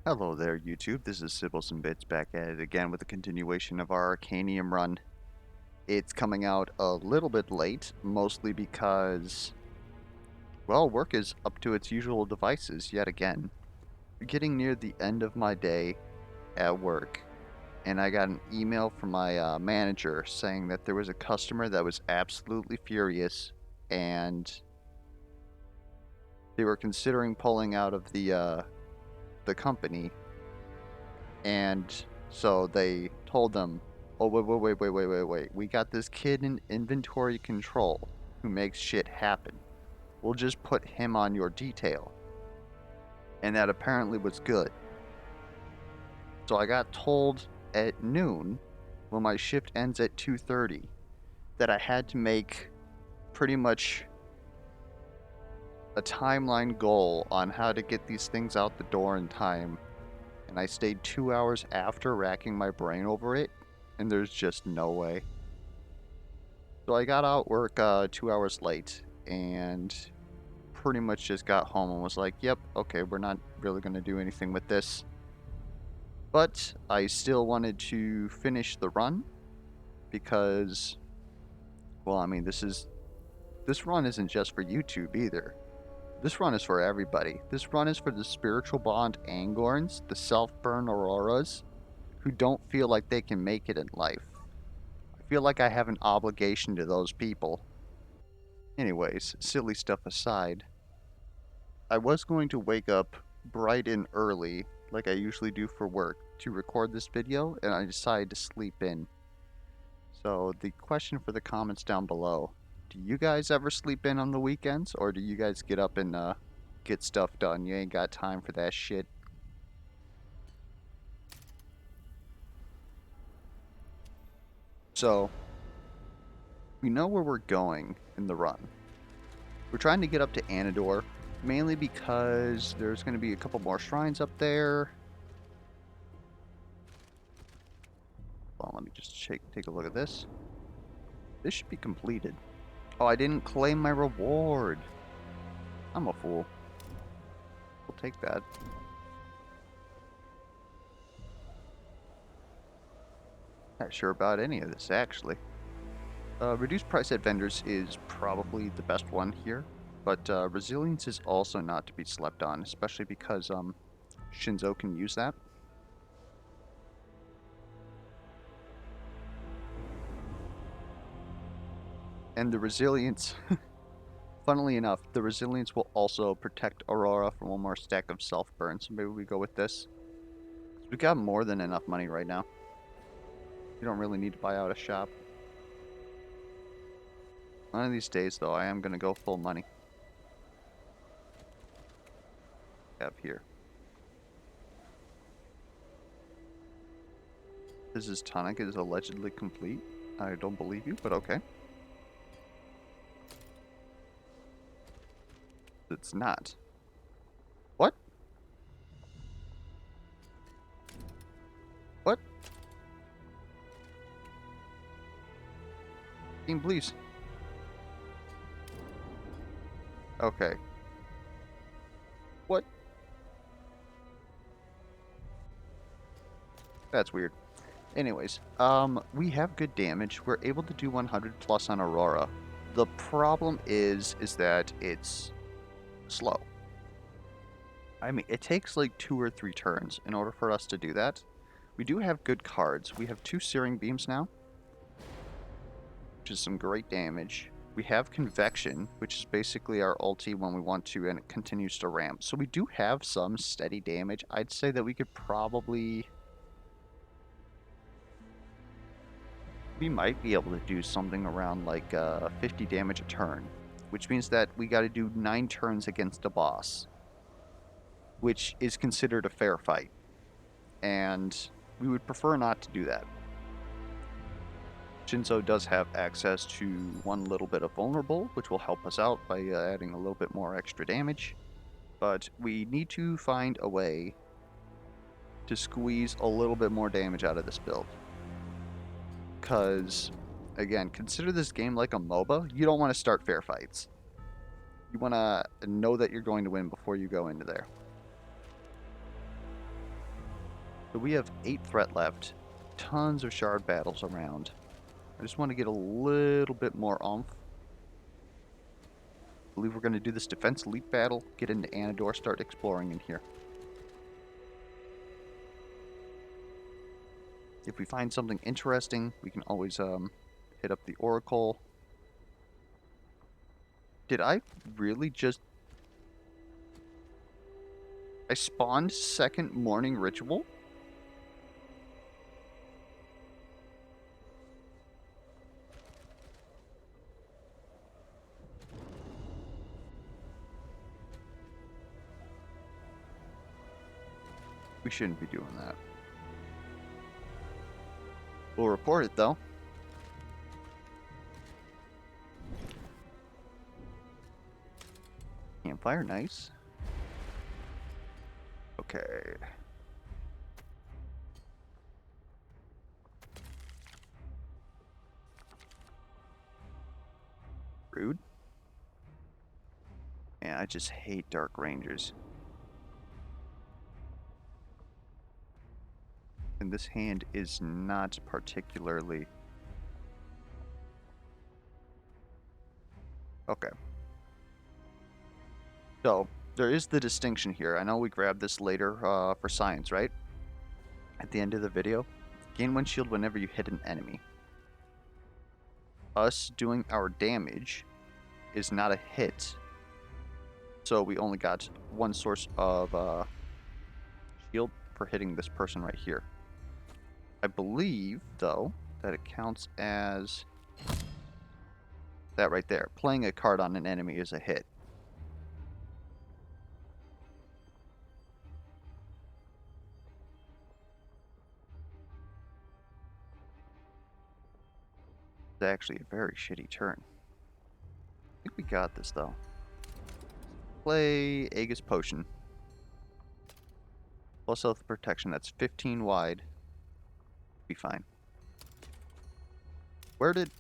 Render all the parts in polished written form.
Hello there, YouTube. This is Sibbles and Bits back at it again with a continuation of our Arcanium run. It's coming out a little bit late, mostly because, well, work is up to its usual devices yet again. We're getting near the end of my day at work, and I got an email from my manager saying that there was a customer that was absolutely furious, and they were considering pulling out of the company. And so they told them, oh, wait. We got this kid in inventory control who makes shit happen. We'll just put him on your detail. And that apparently was good. So I got told at noon, when my shift ends at 2:30, that I had to make pretty much a timeline goal on how to get these things out the door in time. And I stayed 2 hours after racking my brain over it, and there's just no way. So I got out work 2 hours late and pretty much just got home and was like, yep, okay, we're not really going to do anything with this. But I still wanted to finish the run because, well, I mean, this run isn't just for YouTube either. This run is for everybody. This run is for the spiritual bond Angorns, the self-burn Auroras, who don't feel like they can make it in life. I feel like I have an obligation to those people. Anyways, silly stuff aside, I was going to wake up bright and early, like I usually do for work, to record this video, and I decided to sleep in. So the question for the comments down below, do you guys ever sleep in on the weekends, or do you guys get up and get stuff done? You ain't got time for that shit. So, we know where we're going in the run. We're trying to get up to Anador, mainly because there's going to be a couple more shrines up there. Well, let me just take a look at this. This should be completed. Oh, I didn't claim my reward. I'm a fool. We'll take that. Not sure about any of this, actually. Reduced price at vendors is probably the best one here, but resilience is also not to be slept on, especially because Shinzo can use that. And the resilience, funnily enough, the resilience will also protect Aurora from one more stack of self-burn, so maybe we go with this. We got more than enough money right now. You don't really need to buy out a shop. One of these days, though, I am going to go full money. Have here. This tonic is allegedly complete. I don't believe you, but okay. It's not. What? What? Game, please. Okay. What? That's weird. Anyways, we have good damage. We're able to do 100 plus on Aurora. The problem is that it's slow. I mean, it takes like 2 or 3 turns in order for us to do that. We do have good cards. We have 2 Searing Beams now, which is some great damage. We have Convection, which is basically our ulti when we want to, and it continues to ramp. So we do have some steady damage. I'd say that we could probably... we might be able to do something around like 50 damage a turn, which means that we got to do 9 turns against a boss, which is considered a fair fight, and we would prefer not to do that. Shinzo does have access to one little bit of vulnerable, which will help us out by adding a little bit more extra damage, but we need to find a way to squeeze a little bit more damage out of this build. Because, again, consider this game like a MOBA. You don't want to start fair fights. You want to know that you're going to win before you go into there. So we have 8 threat left. Tons of shard battles around. I just want to get a little bit more oomph. I believe we're going to do this defense elite battle, get into Anador, start exploring in here. If we find something interesting, we can always hit up the Oracle. Did I really just... I spawned second morning ritual? We shouldn't be doing that. We'll report it though. Campfire, nice. Okay. Rude. Yeah, I just hate Dark Rangers. And this hand is not particularly... Okay. So, there is the distinction here. I know we grabbed this later for science, right? At the end of the video. Gain 1 shield whenever you hit an enemy. Us doing our damage is not a hit. So we only got 1 source of shield for hitting this person right here. I believe, though, that it counts as that right there. Playing a card on an enemy is a hit. It's actually a very shitty turn. I think we got this, though. Play Aegis Potion. Plus health protection, that's 15 wide. Be fine. Where did...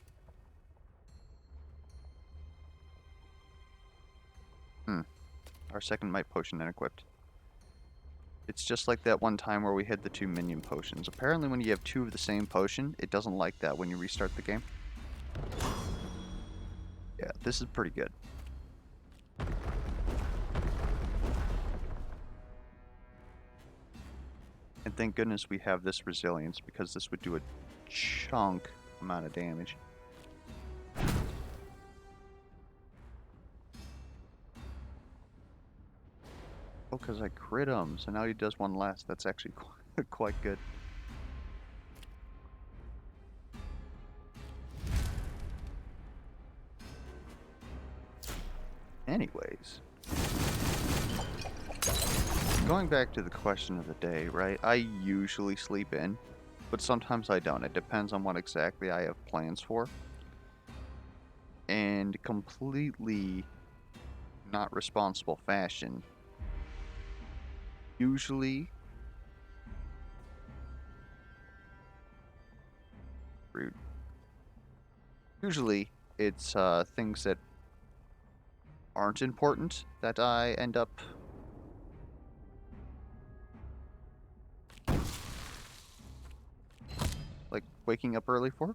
Our second might potion unequipped. It's just like that one time where we hid the 2 minion potions. Apparently when you have 2 of the same potion, it doesn't like that when you restart the game. Yeah, this is pretty good. And thank goodness we have this resilience, because this would do a chunk amount of damage. Oh, because I crit him, so now he does 1 less. That's actually quite good. Anyways. Going back to the question of the day, right? I usually sleep in, but sometimes I don't. It depends on what exactly I have plans for. And completely not responsible fashion. Usually... Rude. Usually, it's things that aren't important that I end up like waking up early for.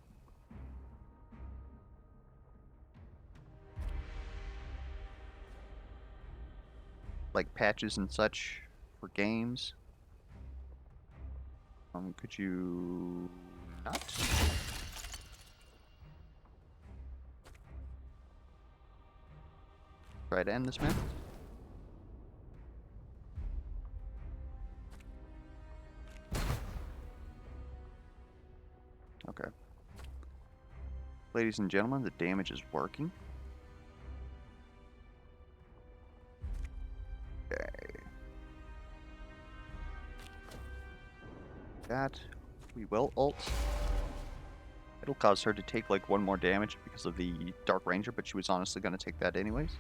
Like patches and such for games. Could you not? Try to end this man. Okay. Ladies and gentlemen, the damage is working. Okay. That we will ult. It'll cause her to take like 1 more damage because of the Dark Ranger, but she was honestly going to take that anyways.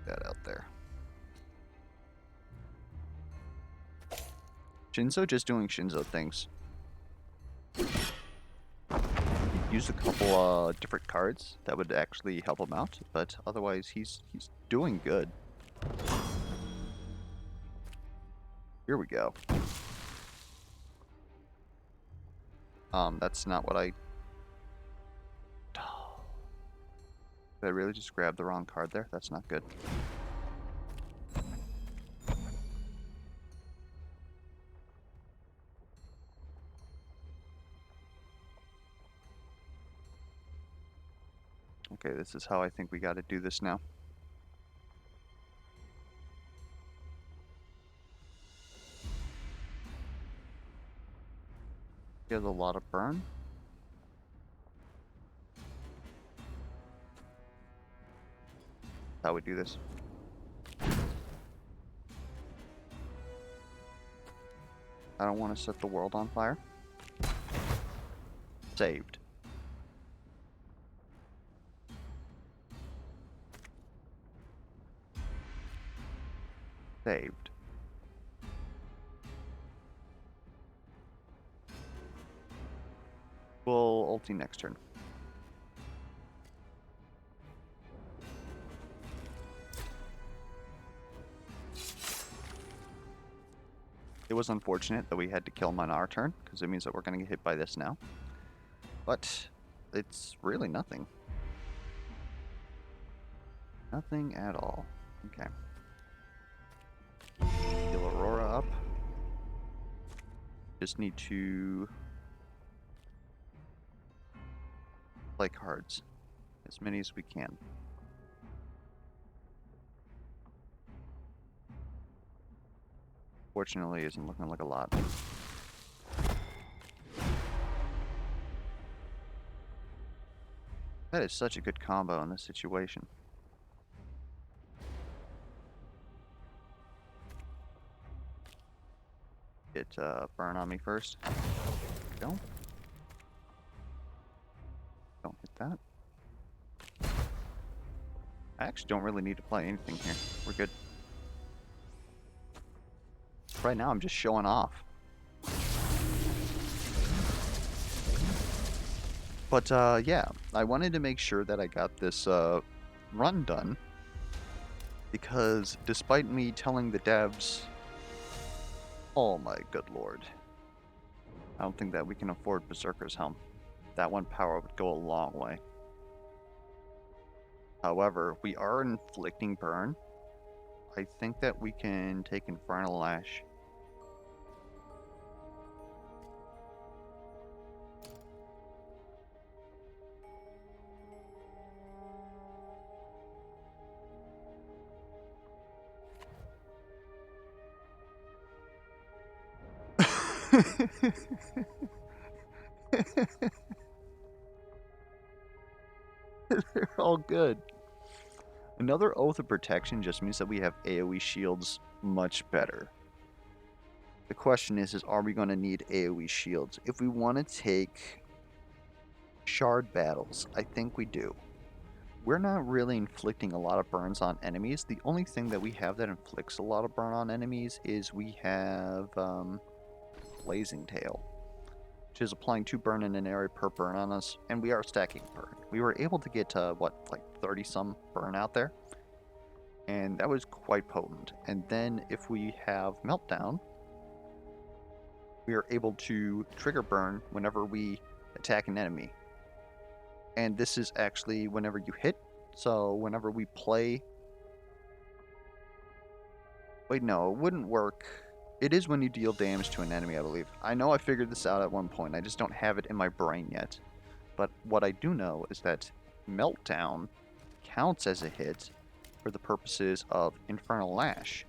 That out there. Shinzo just doing Shinzo things. Use a couple different cards that would actually help him out, but otherwise he's doing good. Here we go. That's not what I... Did I really just grab the wrong card there? That's not good. Okay, this is how I think we gotta do this now. He has a lot of burn. How we do this. I don't want to set the world on fire. Saved. Saved. We'll ulti next turn. It was unfortunate that we had to kill him on our turn, because it means that we're going to get hit by this now. But it's really nothing. Nothing at all. Okay. Heal Aurora up. Just need to play cards. As many as we can. Fortunately, isn't looking like a lot. That is such a good combo in this situation. Get burn on me first. Go. Don't hit that. I actually don't really need to play anything here. We're good. Right now, I'm just showing off. But, yeah, I wanted to make sure that I got this run done. Because despite me telling the devs, oh my good lord, I don't think that we can afford Berserker's Helm. That one power would go a long way. However, we are inflicting burn. I think that we can take Infernal Lash. They're all good. Another Oath of Protection just means that we have AoE shields much better. The question is are we going to need AoE shields? If we want to take shard battles, I think we do. We're not really inflicting a lot of burns on enemies. The only thing that we have that inflicts a lot of burn on enemies is we have Blazing Tail, which is applying 2 burn in an area per burn on us, and we are stacking burn. We were able to get, what, like 30 some burn out there, and that was quite potent. And then if we have Meltdown, we are able to trigger burn whenever we attack an enemy. And this is actually whenever you hit, so whenever we play... Wait, no, it wouldn't work. It is when you deal damage to an enemy, I believe. I know I figured this out at one point, I just don't have it in my brain yet. But what I do know is that Meltdown counts as a hit for the purposes of Infernal Lash.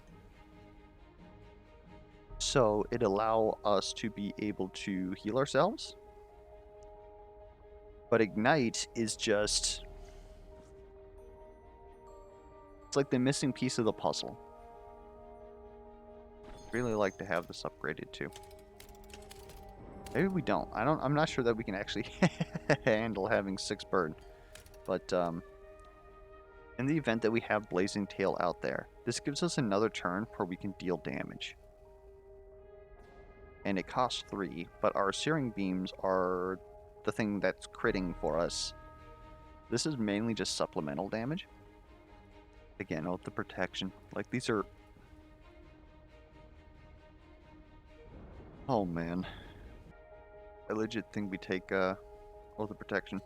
So it allows us to be able to heal ourselves. But Ignite is just... it's like the missing piece of the puzzle. Really like to have this upgraded too. Maybe we don't. I'm not sure that we can actually handle having 6 burn. But in the event that we have Blazing Tail out there, this gives us another turn where we can deal damage. And it costs 3, but our Searing Beams are the thing that's critting for us. This is mainly just supplemental damage. Again, Oath of Protection. Like, these are... Oh man. I legit think we take Oath of Protection.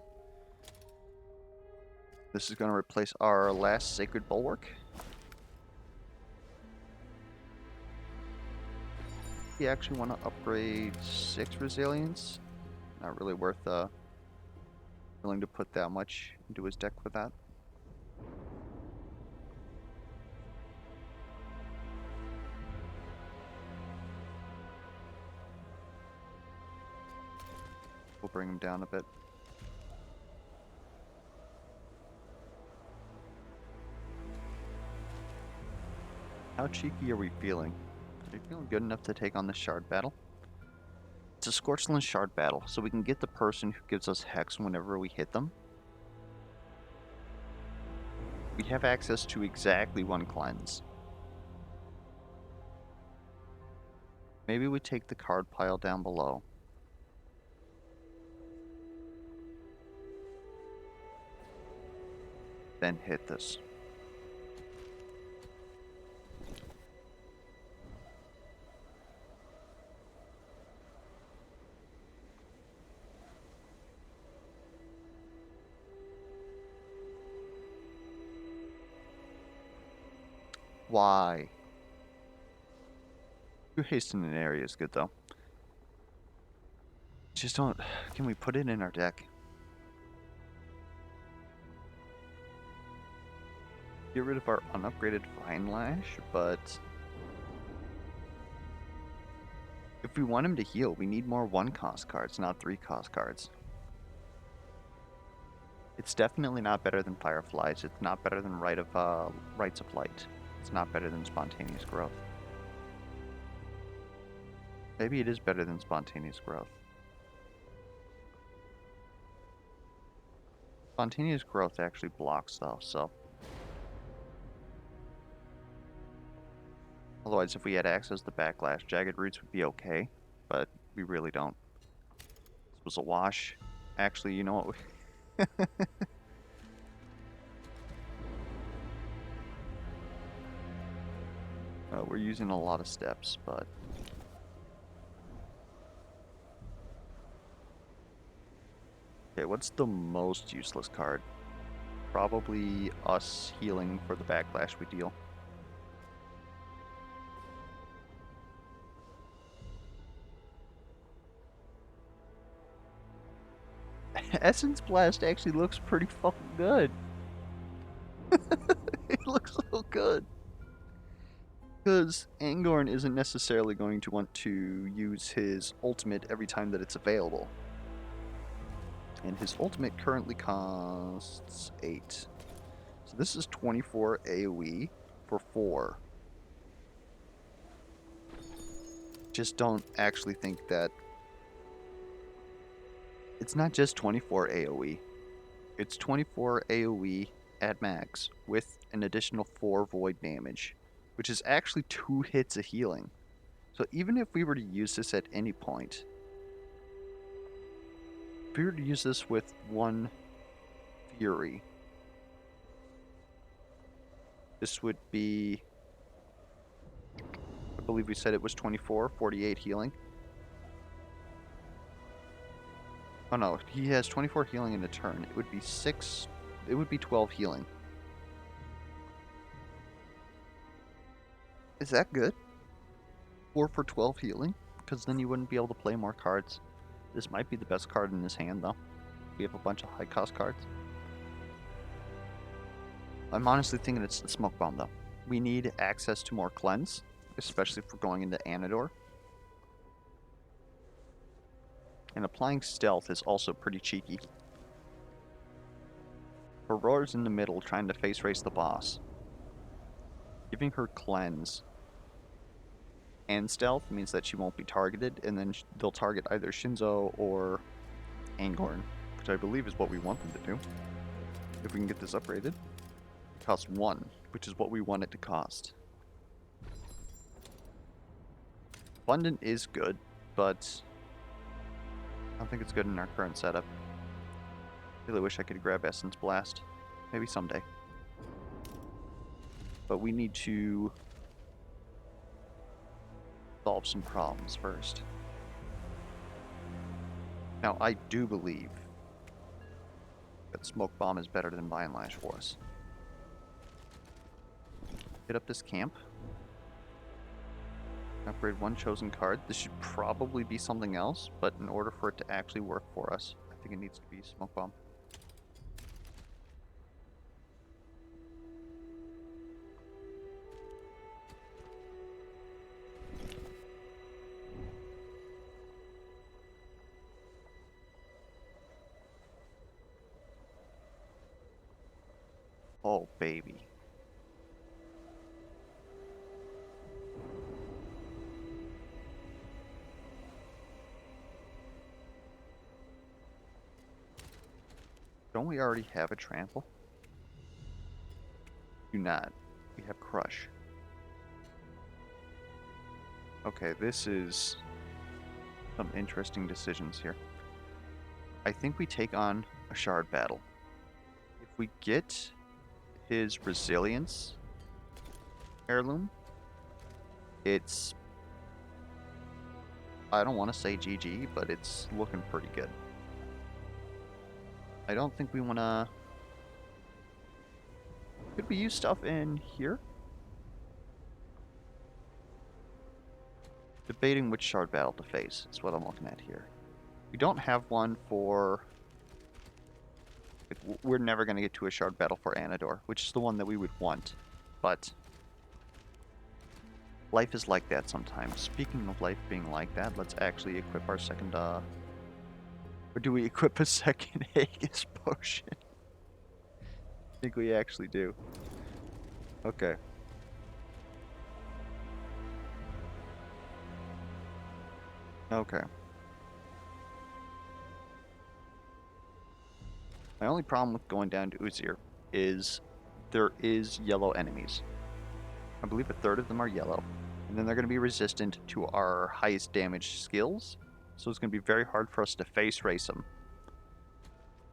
This is gonna replace our last Sacred Bulwark. We actually want to upgrade 6 Resilience. Not really worth willing to put that much into his deck for that. We'll bring him down a bit. How cheeky are we feeling? Are you feeling good enough to take on the Shard Battle? It's a Scorchland Shard Battle, so we can get the person who gives us Hex whenever we hit them. We have access to exactly 1 cleanse. Maybe we take the card pile down below. Then hit this. Why? 2 haste in an area is good though. Just don't... Can we put it in our deck? Get rid of our unupgraded Vine Lash, but... If we want him to heal, we need more 1-cost cards, not 3-cost cards. It's definitely not better than Fireflies. It's not better than Rites of Light. It's not better than Spontaneous Growth. Maybe it is better than Spontaneous Growth. Spontaneous Growth actually blocks though, so... Otherwise, if we had access to Backlash, Jagged Roots would be okay, but we really don't. This was a wash. Actually, you know what? We're using a lot of steps, but... Okay, what's the most useless card? Probably us healing for the backlash we deal. Essence Blast actually looks pretty fucking good. It looks so good. Because Angorn isn't necessarily going to want to use his ultimate every time that it's available. And his ultimate currently costs 8. So this is 24 AoE for 4. Just don't actually think that... It's not just 24 AoE. It's 24 AoE at max with an additional 4 void damage, which is actually 2 hits of healing. So even if we were to use this at any point, if we were to use this with 1 Fury, this would be, I believe we said it was 24, 48 healing. Oh no, he has 24 healing in a turn. It would be 6, it would be 12 healing. Is that good? 4 for 12 healing? Because then you wouldn't be able to play more cards. This might be the best card in his hand though. We have a bunch of high cost cards. I'm honestly thinking it's the Smoke Bomb though. We need access to more cleanse, especially if we're going into Anador. And applying stealth is also pretty cheeky. Aurora's in the middle trying to face race the boss. Giving her cleanse and stealth means that she won't be targeted, and then they'll target either Shinzo or Angorn, which I believe is what we want them to do. If we can get this upgraded. It costs 1, which is what we want it to cost. Abundant is good, but I don't think it's good in our current setup. Really wish I could grab Essence Blast. Maybe someday. But we need to solve some problems first. Now, I do believe that Smoke Bomb is better than Vine Lash for us. Hit up this camp. Upgrade one chosen card. This should probably be something else, but in order for it to actually work for us, I think it needs to be Smoke Bomb. Oh, baby. Don't we already have a trample? Do not. We have Crush. Okay, this is some interesting decisions here. I think we take on a Shard Battle. If we get his Resilience Heirloom, it's... I don't want to say GG, but it's looking pretty good. I don't think we want to... Could we use stuff in here? Debating which Shard Battle to face is what I'm looking at here. We don't have one for... We're never going to get to a Shard Battle for Anador, which is the one that we would want. But life is like that sometimes. Speaking of life being like that, let's actually equip our second... Or do we equip a second Aegis potion? I think we actually do. Okay. Okay. My only problem with going down to Uzir is there is yellow enemies. I believe a third of them are yellow. And then they're going to be resistant to our highest damage skills. So it's going to be very hard for us to face race them.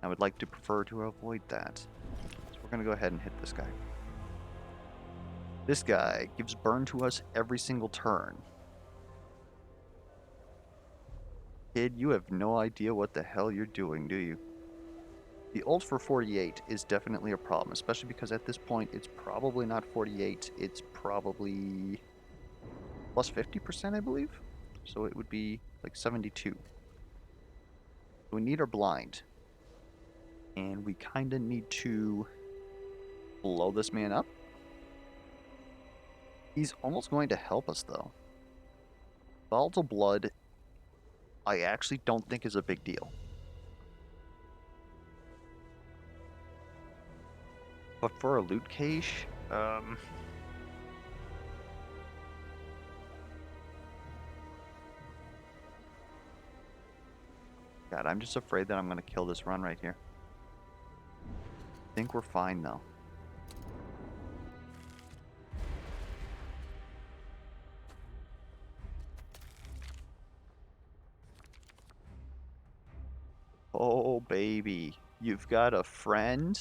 I would like to prefer to avoid that. So we're going to go ahead and hit this guy. This guy gives burn to us every single turn. Kid, you have no idea what the hell you're doing, do you? The ult for 48 is definitely a problem, especially because at this point it's probably not 48, it's probably plus 50%, I believe. So it would be like 72. We need our blind. And we kind of need to blow this man up. He's almost going to help us, though. Volatile Blood, I actually don't think is a big deal. But for a loot cache, God, I'm just afraid that I'm going to kill this run right here. I think we're fine, though. Oh, baby. You've got a friend?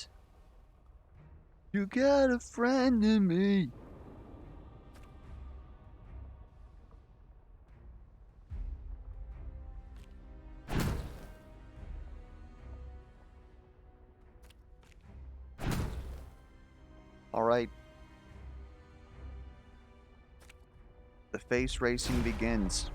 You got a friend in me. Alright. The face racing begins.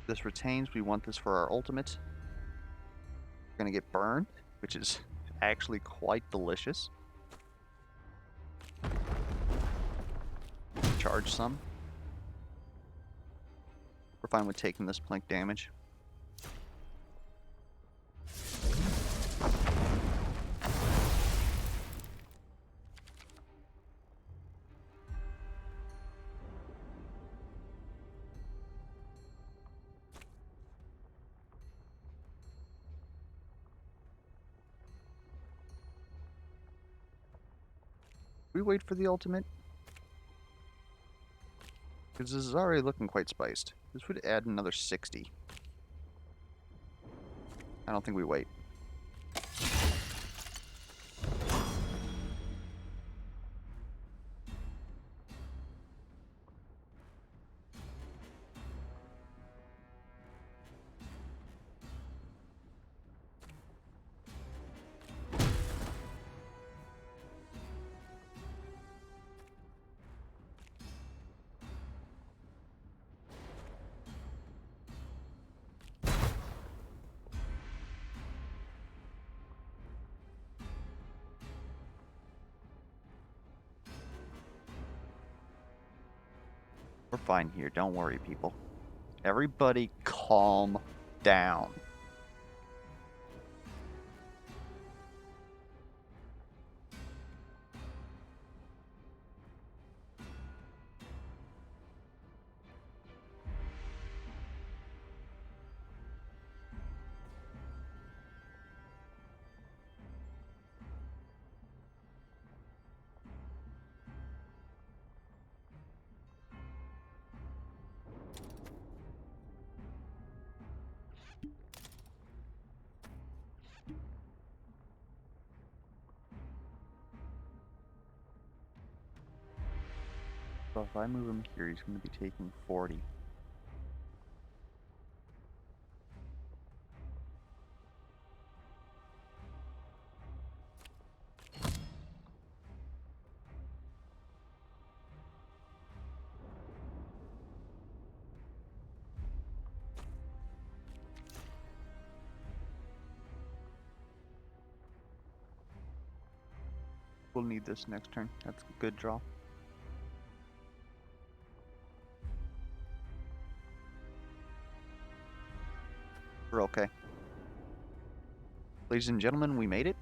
This retains. We want this for our ultimate. We're going to get burned, which is actually quite delicious. Charge some. We're fine with taking this blink damage. We wait for the ultimate. Because this is already looking quite spiced. This would add another 60. I don't think we wait. We're fine here. Don't worry, people. Everybody calm down. So if I move him here, he's going to be taking 40. We'll need this next turn. That's a good draw. We're okay. Ladies and gentlemen, we made it.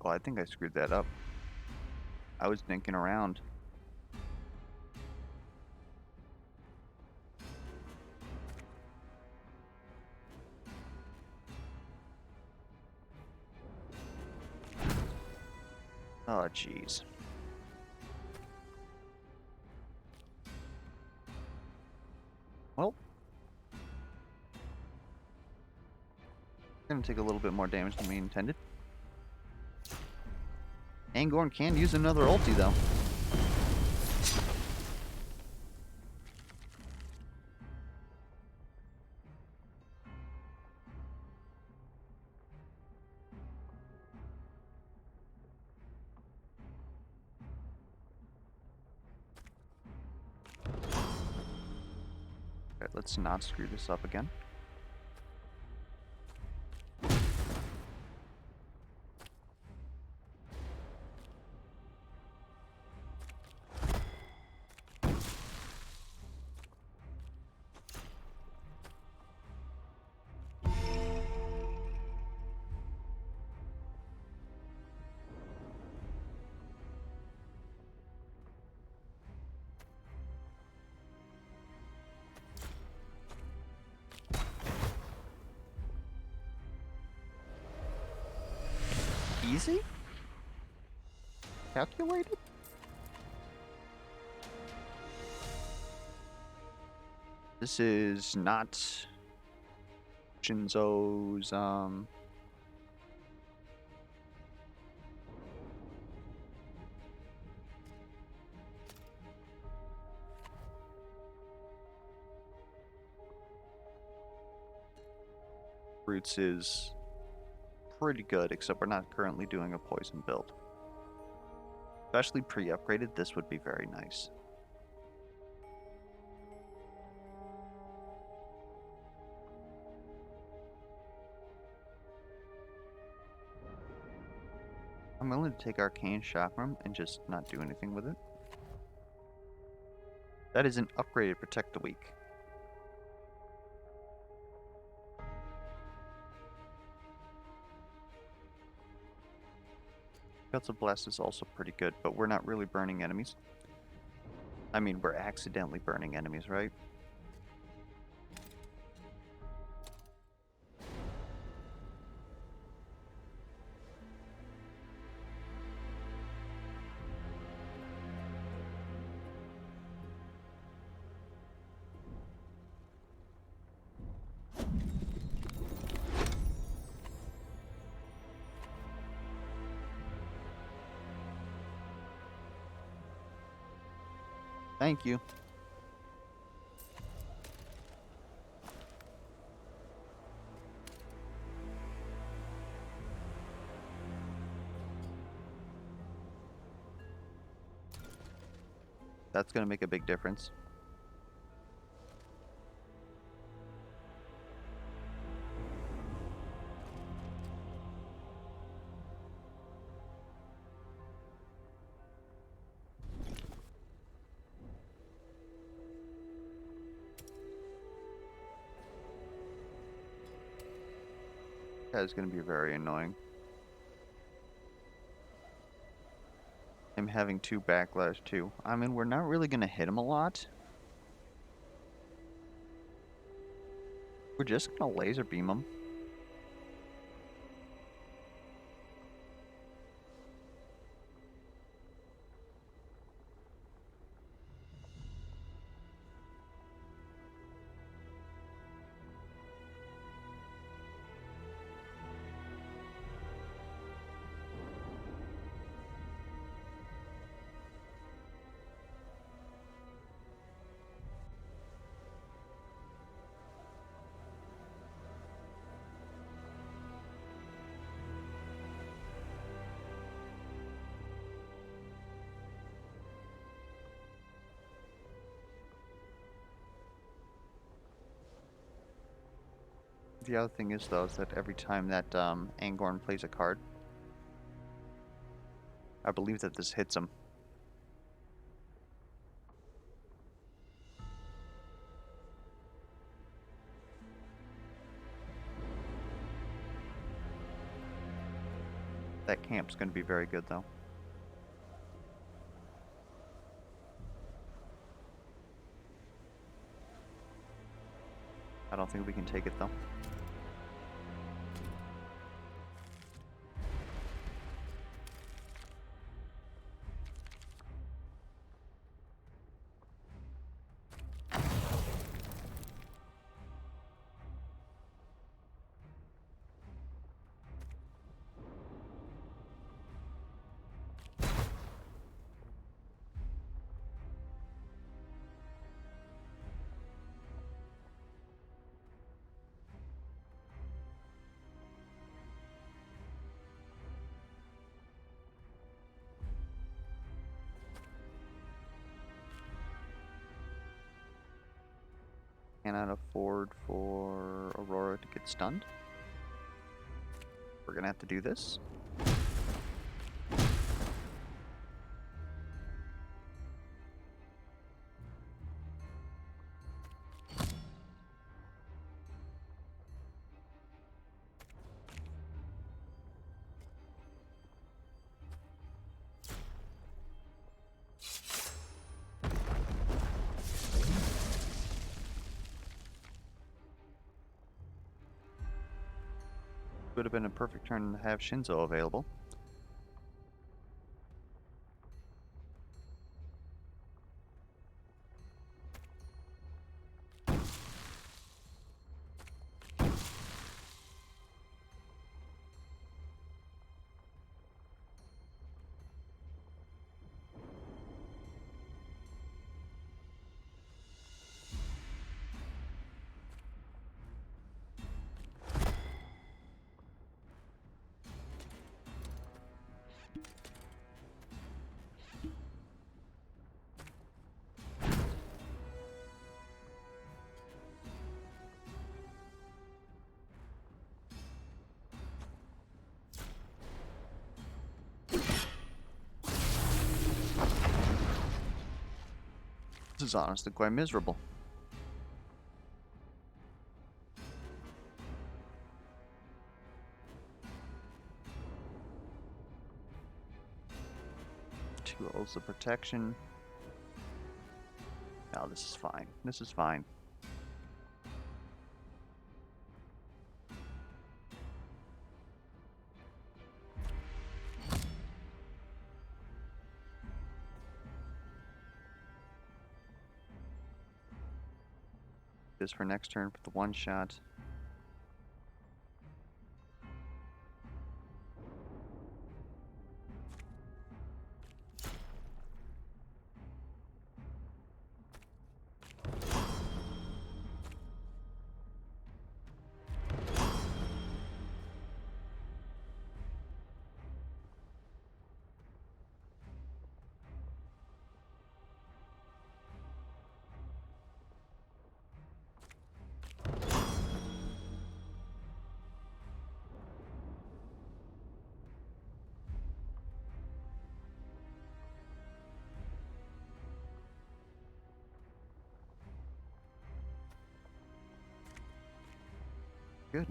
Well, I think I screwed that up. I was thinking around. Oh, jeez. Well, it's gonna take a little bit more damage than we intended. Angorn can use another ulti, though. Okay, let's not screw this up again. Easy? Calculated? This is not Shinzo's, Roots is pretty good, except we're not currently doing a poison build. Especially pre-upgraded, this would be very nice. I'm willing to take Arcane Chakram and just not do anything with it. That is an upgraded Protect the Weak. Guts of Blast is also pretty good, but we're not really burning enemies. I mean, we're accidentally burning enemies, right? Thank you. That's going to make a big difference. That is going to be very annoying. I'm having 2 backlash too. I mean, we're not really going to hit him a lot. We're just going to laser beam him. The other thing is, though, is that every time that Angorn plays a card, I believe that this hits him. That camp's going to be very good, though. I don't think we can take it, though. Cannot afford for Aurora to get stunned. We're gonna have to do this. Would have been a perfect turn to have Shinzo available. This is honestly quite miserable. Two Oaths of Protection. No, this is fine. This is fine. This for next turn for the one shot. Good.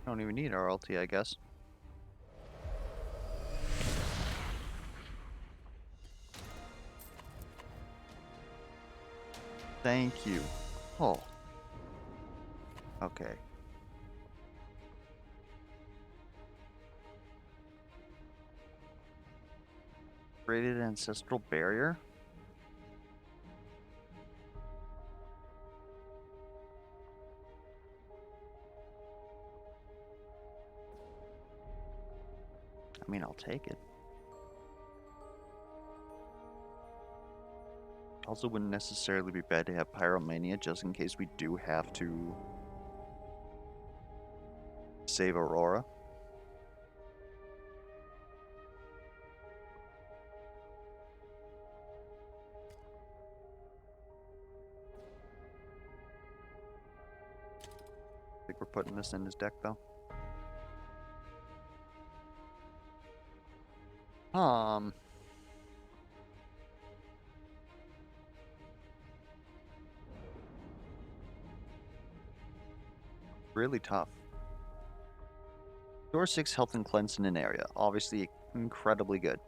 Don't even need RLT, I guess. Thank you. Oh. Okay. Created Ancestral Barrier? I mean, I'll take it. Also wouldn't necessarily be bad to have Pyromania just in case we do have to save Aurora. I think we're putting this in his deck though. Really tough. Door 6 health and cleanse in an area. Obviously incredibly good.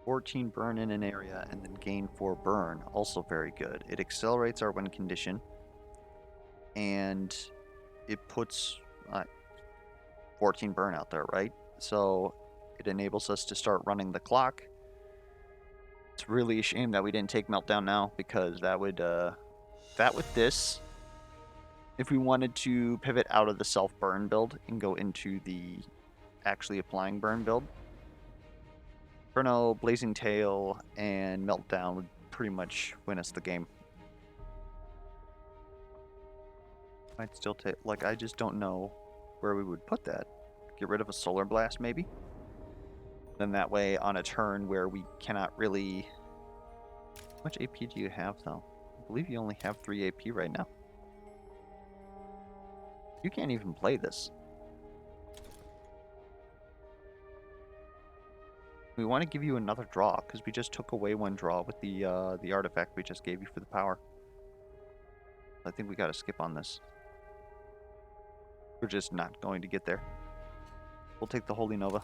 "14 burn in an area and then gain 4 burn." Also very good. It accelerates our win condition. And it puts 14 burn out there, right? So it enables us to start running the clock. It's really a shame that we didn't take Meltdown now, because that would, with this, if we wanted to pivot out of the self-burn build and go into the actually applying burn build, Inferno, Blazing Tail, and Meltdown would pretty much win us the game. Might still take, like, I just don't know where we would put that. Get rid of a Solar Blast, maybe? Then that way, on a turn where we cannot really... How much AP do you have, though? I believe you only have 3 AP right now. You can't even play this. We want to give you another draw, because we just took away 1 draw with the artifact we just gave you for the power. I think we gotta skip on this. We're just not going to get there. We'll take the Holy Nova.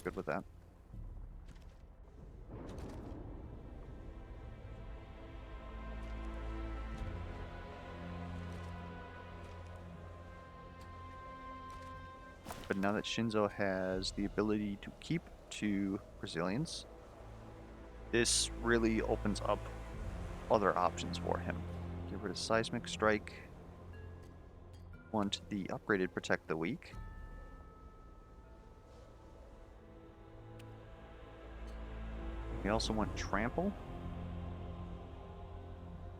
Good with that. But now that Shinzo has the ability to keep 2 resilience, this really opens up other options for him. Get rid of Seismic Strike. Want the upgraded Protect the Weak. We also want Trample.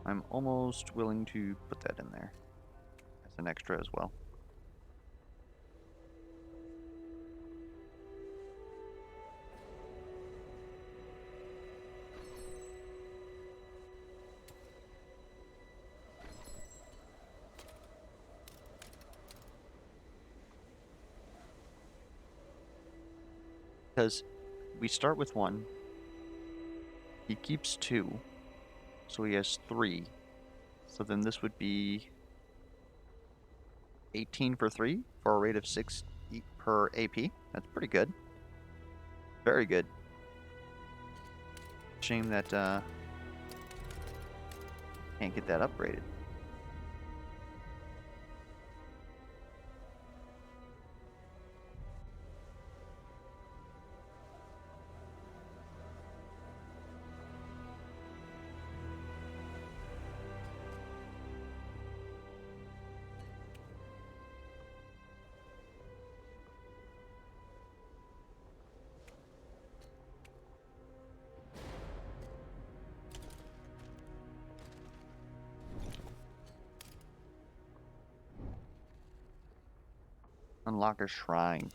I'm almost willing to put that in there as an extra as well. Because we start with 1, he keeps 2, so he has 3. So then this would be 18 for 3 for a rate of 6 per AP. That's pretty good. Very good. Shame that can't get that upgraded. Unlock a shrine.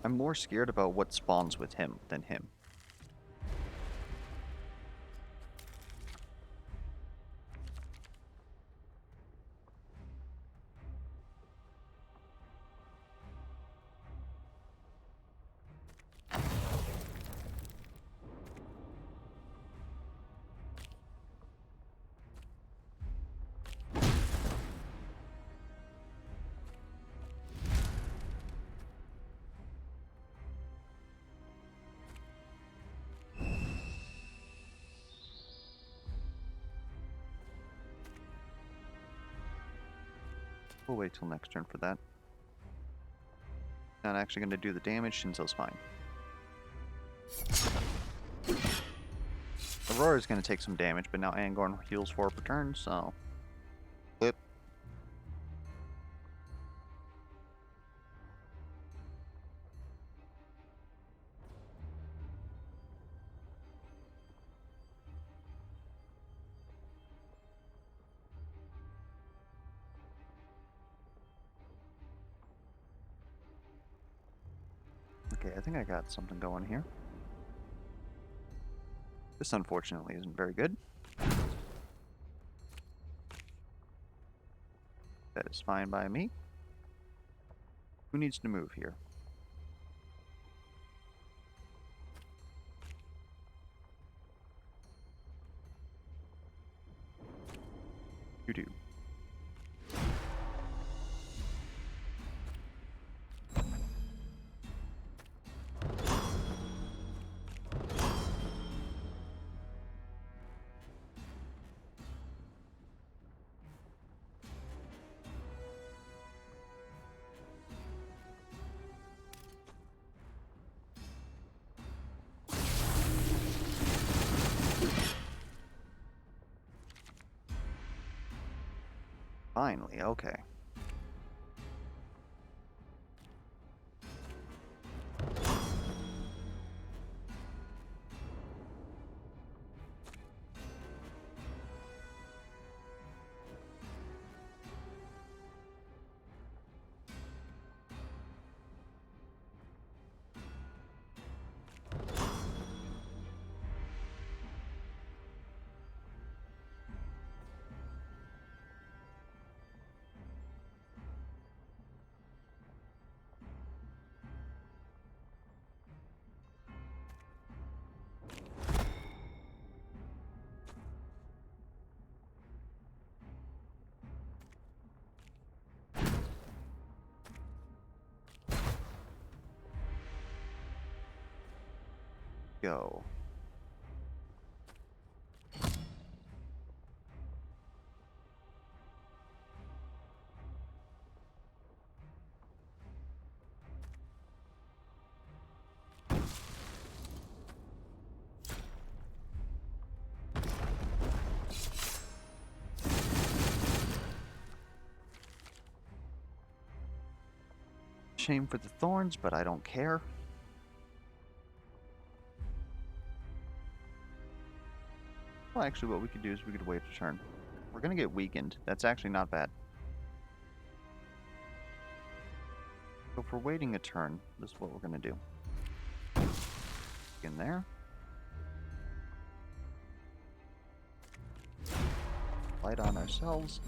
I'm more scared about what spawns with him than him. We'll wait till next turn for that. Not actually going to do the damage, Shinzo's fine. Aurora's going to take some damage, but now Angorn heals 4 per turn, so... Flip. Okay, I think I got something going here. This unfortunately isn't very good. That is fine by me. Who needs to move here? You do. Finally, okay. go. Shame for the thorns, but I don't care. Well, actually, what we could do is we could wait a turn. We're gonna get weakened. That's actually not bad. So if we're waiting a turn, this is what we're gonna do. In there. Light on ourselves.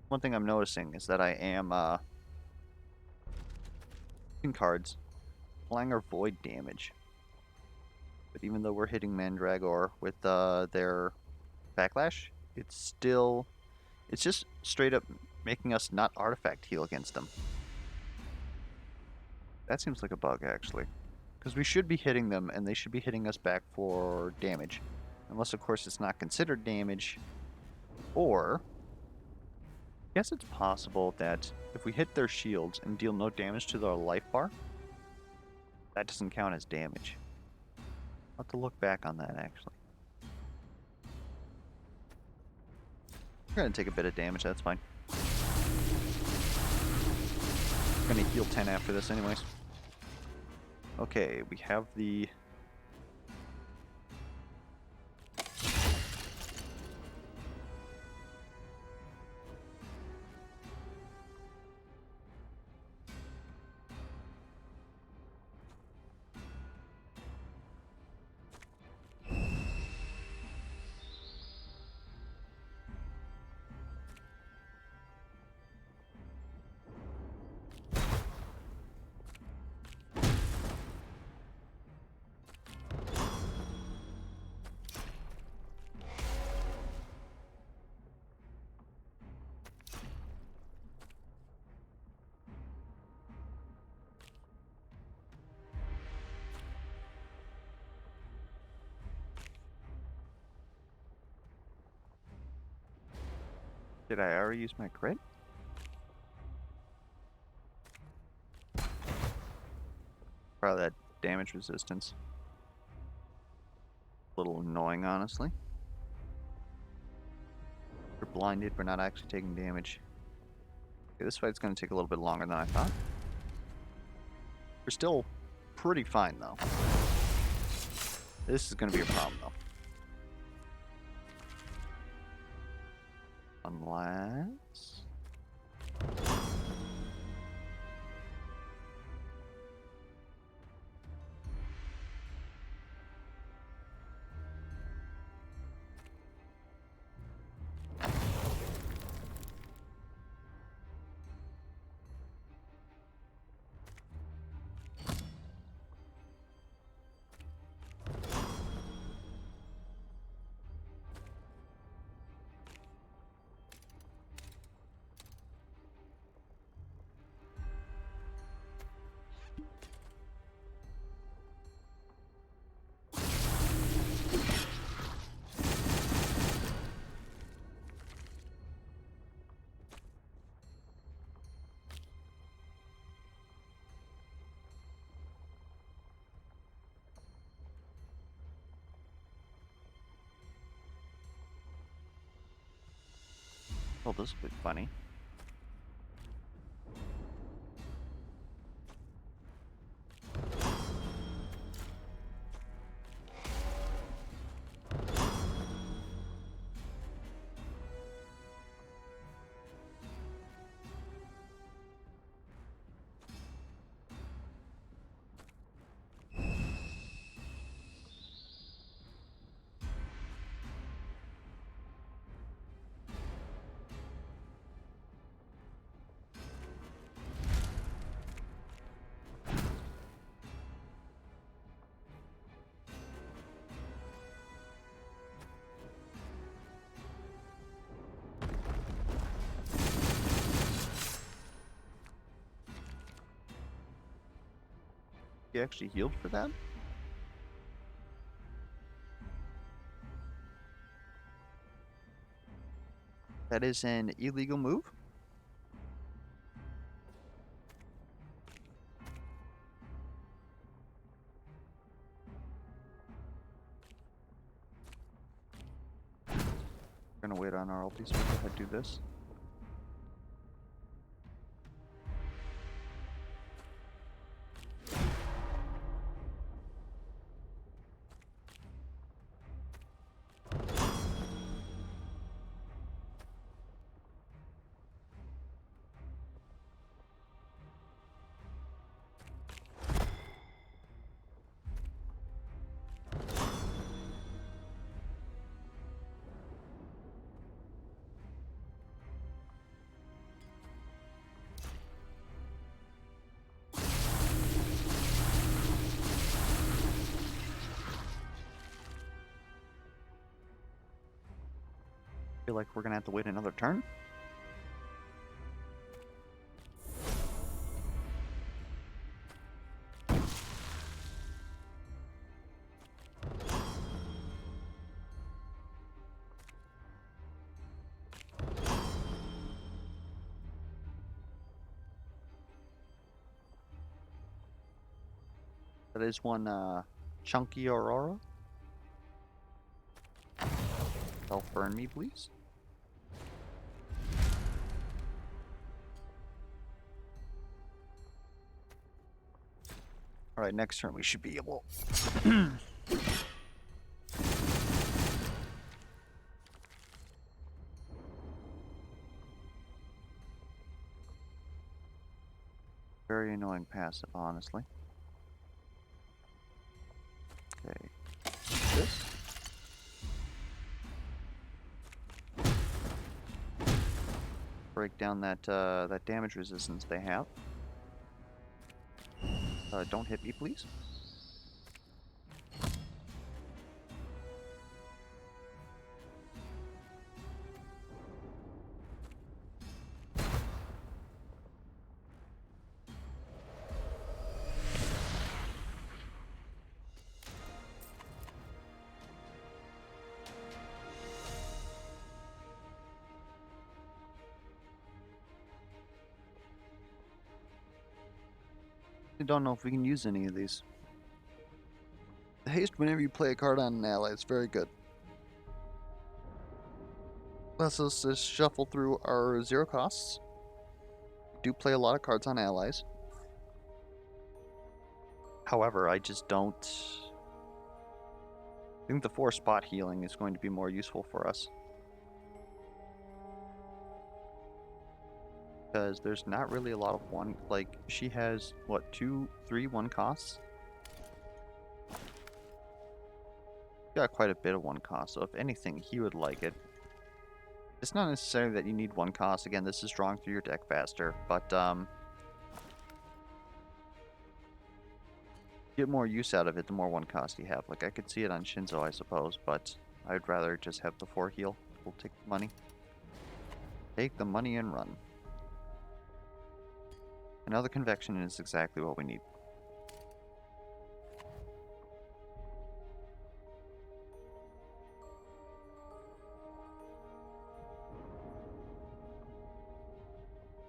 One thing I'm noticing is that I am in cards applying our void damage. But even though we're hitting Mandragora with their backlash, it's just straight up making us not artifact heal against them. That seems like a bug, actually. Because we should be hitting them, and they should be hitting us back for damage. Unless, of course, it's not considered damage. Or, I guess it's possible that if we hit their shields and deal no damage to their life bar, that doesn't count as damage. I'll have to look back on that, actually. We're going to take a bit of damage, that's fine. We're going to heal 10 after this anyways. Okay, we have the... Did I already use my crit? Probably that damage resistance. A little annoying, honestly. We're blinded, we're not actually taking damage. Okay, this fight's going to take a little bit longer than I thought. We're still pretty fine, though. This is going to be a problem, though. Unless... Oh, this will be funny. He actually healed for that? That is an illegal move? We're gonna wait on our ulti, so we'll go ahead and do this. Feel like we're gonna have to wait another turn. That is one chunky Aurora. Self burn me, please. Alright, next turn we should be able. Very annoying passive, honestly. Okay. This. Break down that that damage resistance they have. Don't hit me, please. I don't know if we can use any of these. Haste whenever you play a card on an ally, it's very good. Let's just shuffle through our 0 costs. We do play a lot of cards on allies. However, I just don't... I think the 4 spot healing is going to be more useful for us. Because there's not really a lot of one, like, she has, what, 2, 3 1 costs? Got quite a bit of 1 cost, so if anything, he would like it. It's not necessarily that you need 1 cost, again, this is drawing through your deck faster, but, get more use out of it the more 1 cost you have. Like, I could see it on Shinzo, I suppose, but I'd rather just have the 4 heal. We'll take the money. Take the money and run. Another convection is exactly what we need.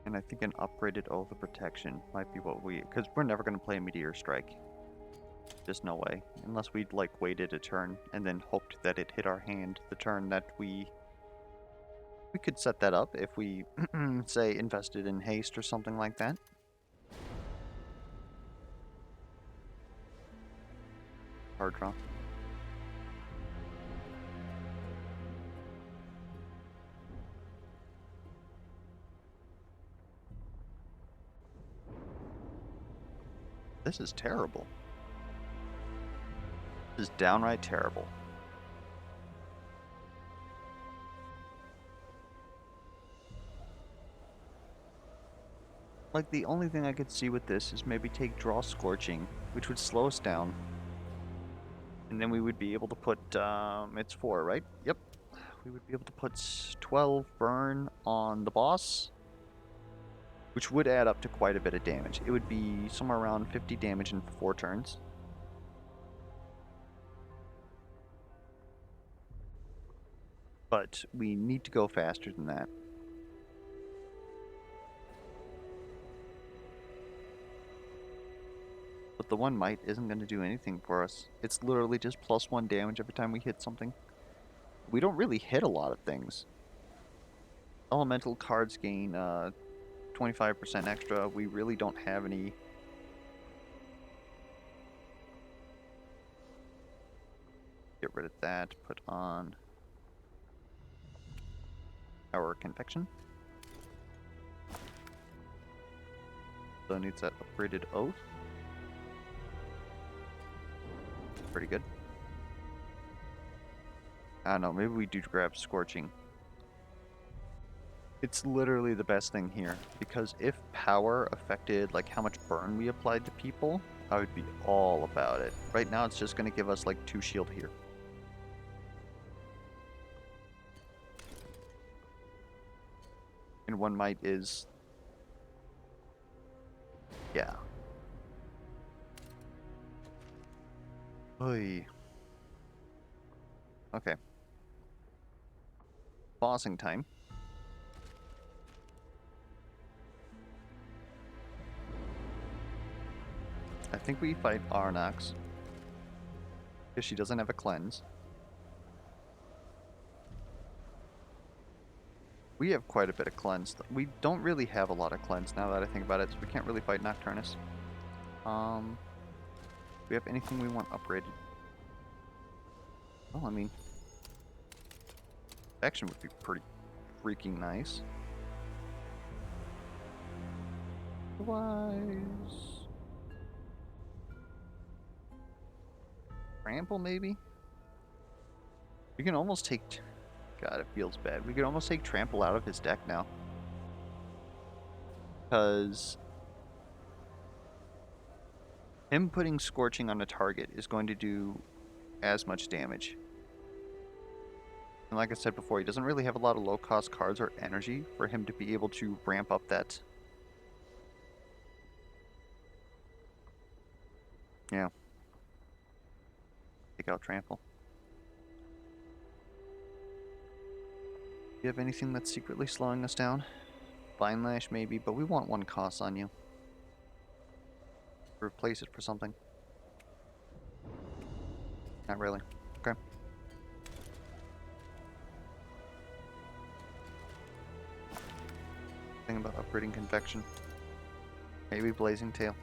And I think an upgraded Oath of Protection might be what we... Because we're never going to play Meteor Strike. Just no way. Unless we'd, like, waited a turn and then hoped that it hit our hand the turn that we... We could set that up if we, say, invested in haste or something like that. Hard draw. This is terrible. This is downright terrible. Like, the only thing I could see with this is maybe take Draw Scorching, which would slow us down. And then we would be able to put, it's 4, right? Yep. We would be able to put 12 burn on the boss. which would add up to quite a bit of damage. It would be somewhere around 50 damage in 4 turns. But we need to go faster than that. But the one might isn't going to do anything for us. It's literally just +1 damage every time we hit something. We don't really hit a lot of things. Elemental cards gain 25% extra. We really don't have any. Get rid of that. Put on our confection. So it needs that upgraded oath. Pretty good. I don't know, maybe we do grab Scorching. It's literally the best thing here, because if power affected like how much burn we applied to people, I would be all about it. Right now it's just going to give us like 2 shield here. And 1 might is... yeah. Oy. Okay. Bossing time. I think we fight Arnox, because she doesn't have a cleanse. We have quite a bit of cleanse. We don't really have a lot of cleanse now that I think about it, so we can't really fight Nocturnus. Do we have anything we want upgraded? Well, I mean, action would be pretty freaking nice. Otherwise... Trample, maybe? We can almost take... God, it feels bad. We could almost take Trample out of his deck now. Because... him putting Scorching on a target is going to do as much damage. And like I said before, he doesn't really have a lot of low-cost cards or energy for him to be able to ramp up that... yeah. Take out Trample. Do you have anything that's secretly slowing us down? Vine Lash maybe, but we want 1 cost on you. Replace it for something. Not really. Okay. Thing about upgrading Convection. Maybe Blazing Tail.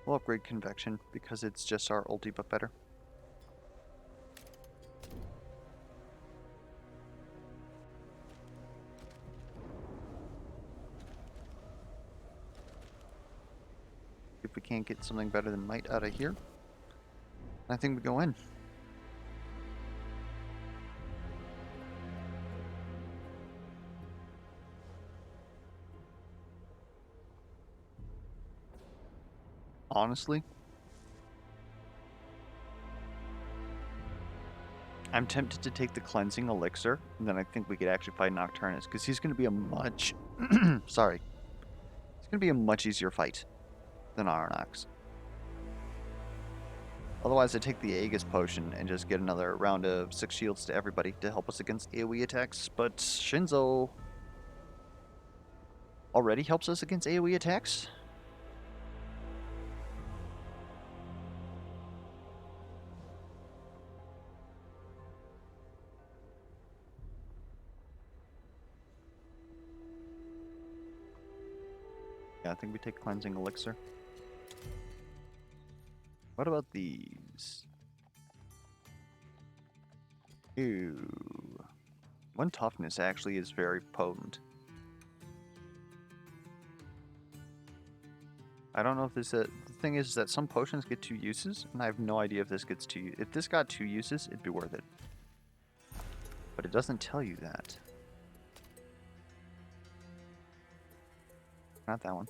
We'll upgrade Convection because it's just our ulti but better. If we can't get something better than Might out of here, I think we go in. Honestly, I'm tempted to take the Cleansing Elixir, and then I think we could actually fight Nocturnus, because he's going to be a much... sorry. It's going to be a much easier fight than Arnox. Otherwise, I take the Aegis Potion and just get another round of 6 shields to everybody to help us against AoE attacks, but Shinzo already helps us against AoE attacks? Yeah, I think we take Cleansing Elixir. What about these? Ew. 1 toughness actually is very potent. I don't know if this... the thing is that some potions get 2 uses, and I have no idea if this gets 2... if this got 2 uses, it'd be worth it. But it doesn't tell you that. Not that one.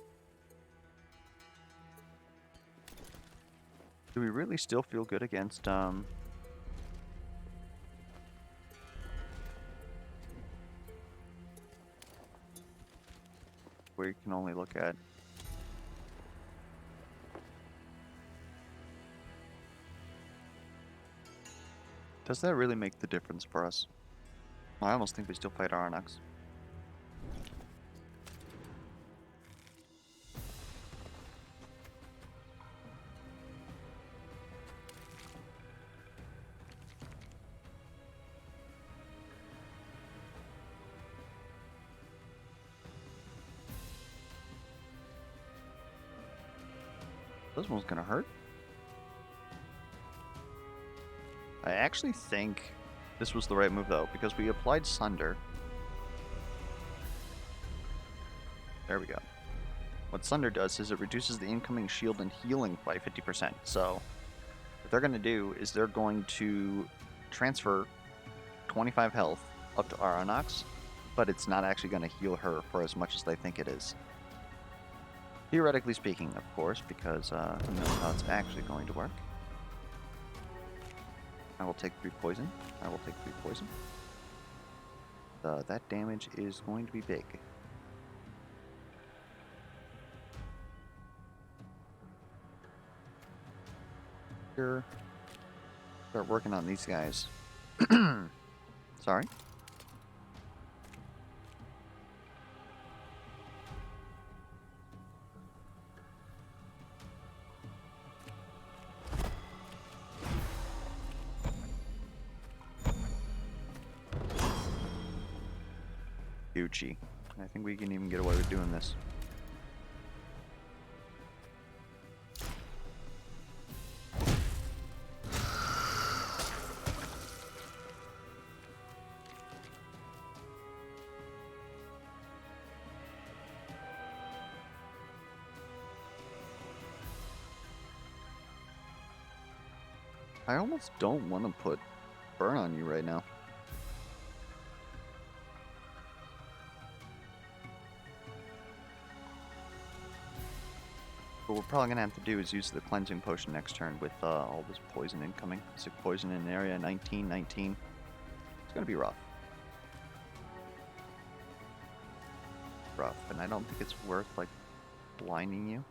Do we really still feel good against, where you can only look at... Does that really make the difference for us? I almost think we still fight Arnox. This one's gonna hurt. I actually think this was the right move though, because we applied Sunder. There we go. What Sunder does is it reduces the incoming shield and healing by 50%. So what they're gonna do is they're going to transfer 25 health up to Arnox, but it's not actually gonna heal her for as much as they think it is. Theoretically speaking, of course, because who knows how it's actually going to work. I will take 3 poison. I will take 3 poison. That damage is going to be big. Here. Start working on these guys. Sorry. Gucci. I think we can even get away with doing this. I almost don't want to put burn on you right now. What we're probably gonna have to do is use the cleansing potion next turn with all this poison incoming. 6 poison in area, 19, 19. It's gonna be rough. Rough, and I don't think it's worth like blinding you.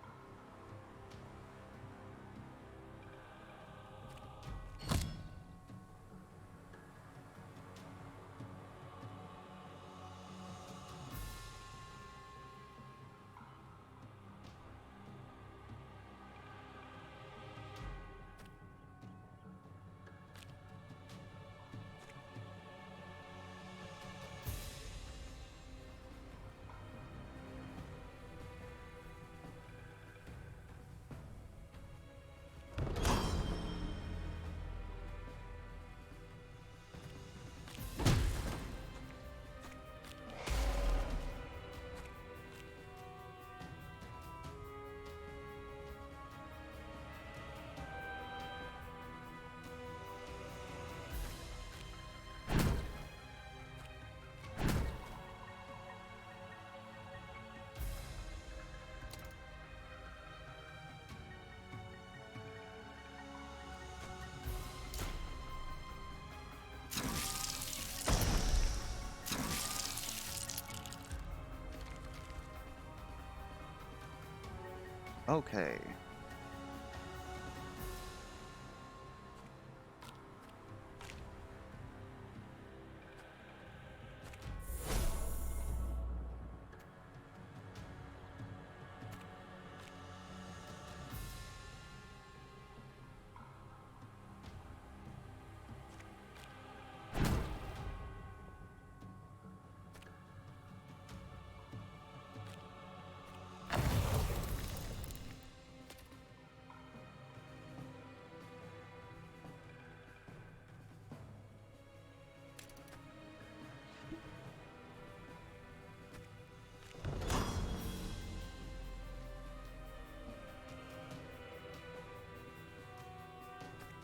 Okay.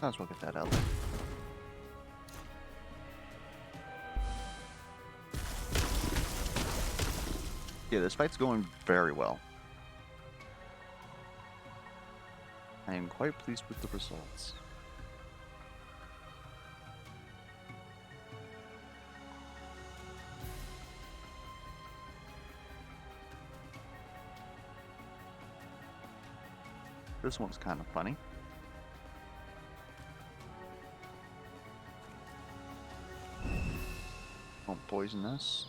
Might as well get that out there. Yeah, this fight's going very well. I am quite pleased with the results. This one's kind of funny. Don't poison us.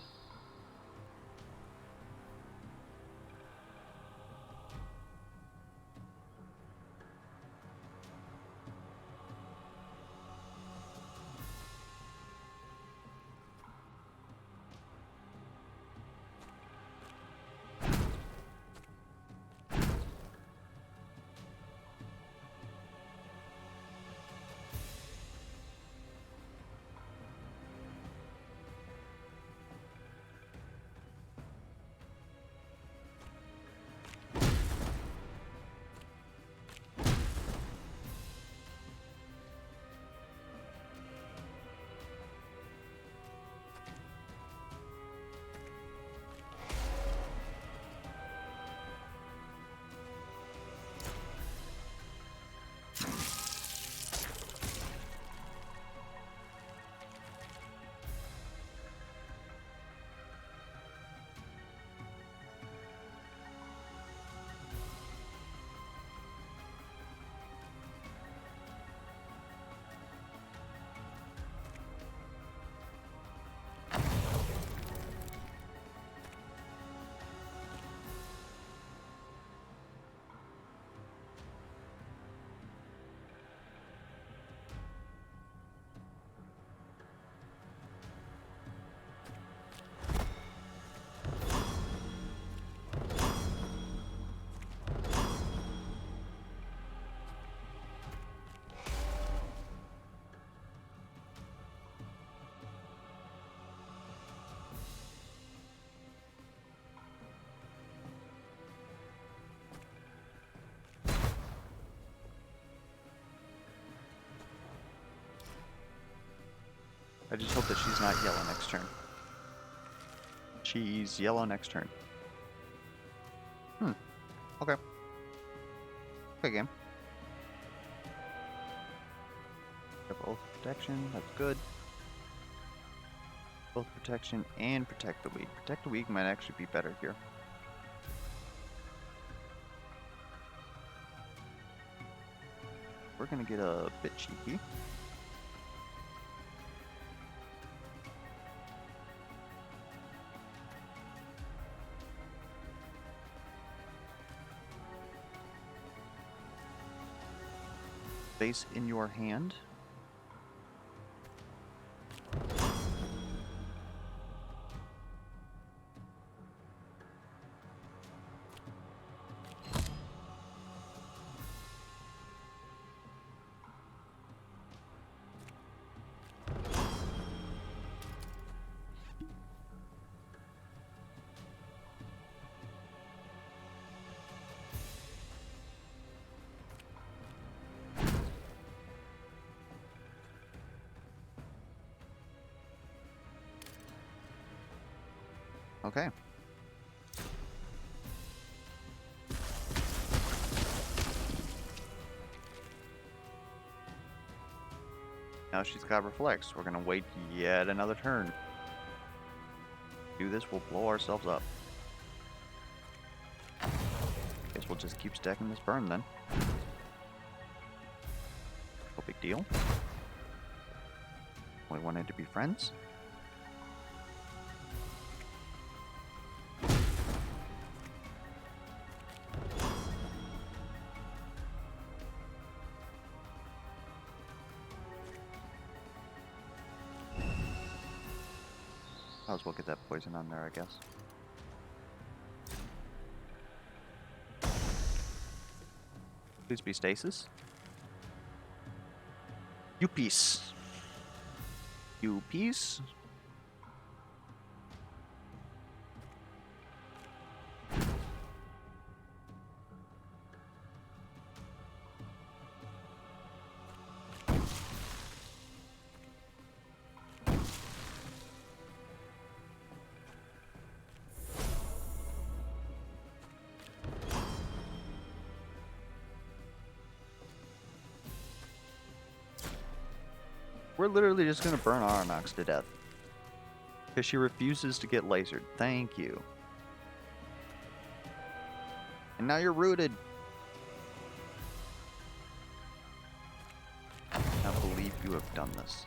I just hope that she's not yellow next turn. She's yellow next turn. Okay. Okay, game. Have both protection, that's good. Both protection and protect the weak. Protect the weak might actually be better here. We're gonna get a bit cheeky. Base in your hand. Okay. Now she's got reflex. We're gonna wait yet another turn. Do this, we'll blow ourselves up. Guess we'll just keep stacking this burn then. No big deal. We wanted to be friends. Might as well get that poison on there, I guess. Please be stasis. You peace. You peace. we're literally just gonna burn Arnox to death. Because she refuses to get lasered. Thank you. And now you're rooted. I can't believe you have done this.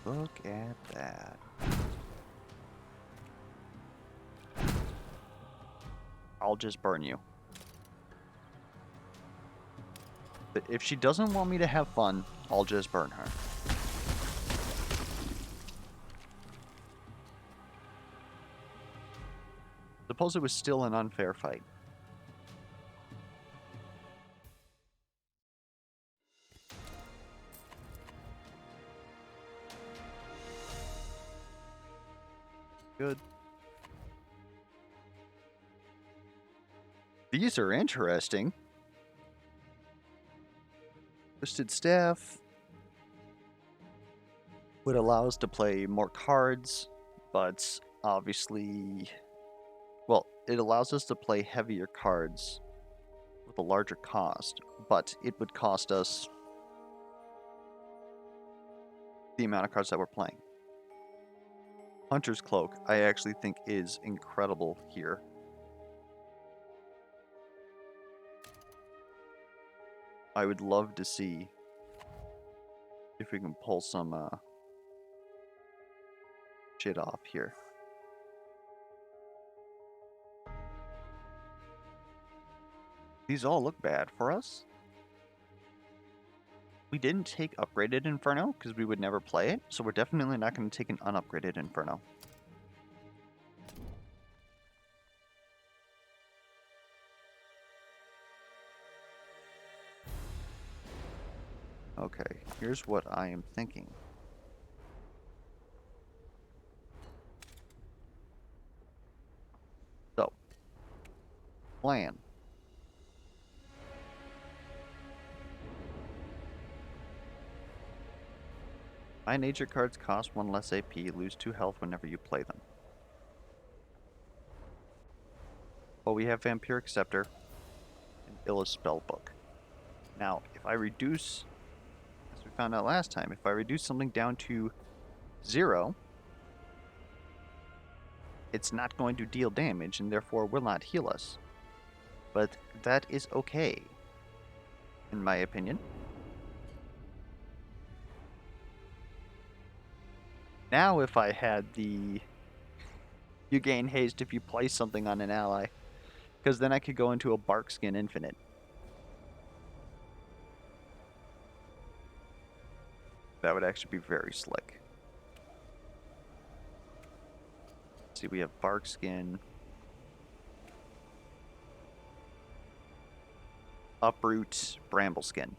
Look at that. I'll just burn you. But if she doesn't want me to have fun, I'll just burn her. Suppose it was still an unfair fight. Good. These are interesting. Twisted Staff would allow us to play more cards, but obviously, well, it allows us to play heavier cards with a larger cost, but it would cost us the amount of cards that we're playing. Hunter's Cloak, I actually think is incredible here. I would love to see if we can pull some shit off here. These all look bad for us. We didn't take Upgraded Inferno because we would never play it, so we're definitely not going to take an unupgraded Inferno. Okay, here's what I am thinking. So, plan. My nature cards cost 1 less AP, lose 2 health whenever you play them. Well, we have Vampiric Scepter and Illa's Spellbook. Now, if I reduce, as we found out last time, if I reduce something down to 0, it's not going to deal damage and therefore will not heal us. But that is okay, in my opinion. Now if I had the... You gain haste if you place something on an ally, because then I could go into a Barkskin Infinite. That would actually be very slick. Let's see, we have Barkskin, Uproot, Brambleskin.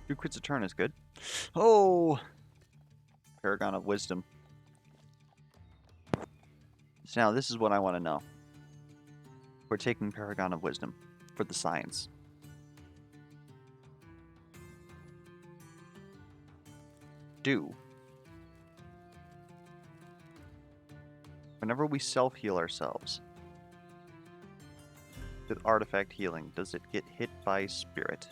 Two crits a turn is good. Oh! Paragon of Wisdom. So now this is what I want to know. We're taking Paragon of Wisdom for the science. Whenever we self-heal ourselves with artifact healing, does it get hit by spirit?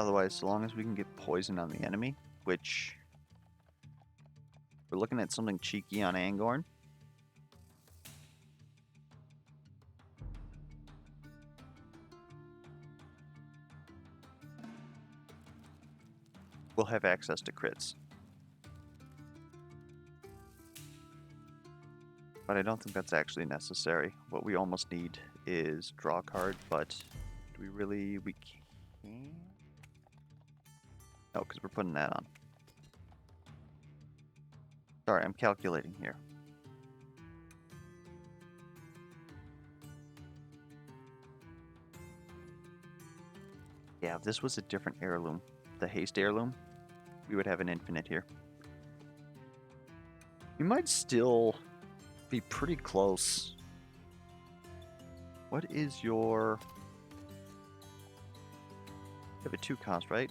Otherwise, so long as we can get poison on the enemy, which we're looking at something cheeky on Angorn. We'll have access to crits. But I don't think that's actually necessary. What we almost need is draw a card, but do we really... we can't? No, because we're putting that on. Sorry, I'm calculating here. Yeah, if this was a different heirloom, the haste heirloom, we would have an infinite here. We might still be pretty close. What is your... You have a 2-cost, right?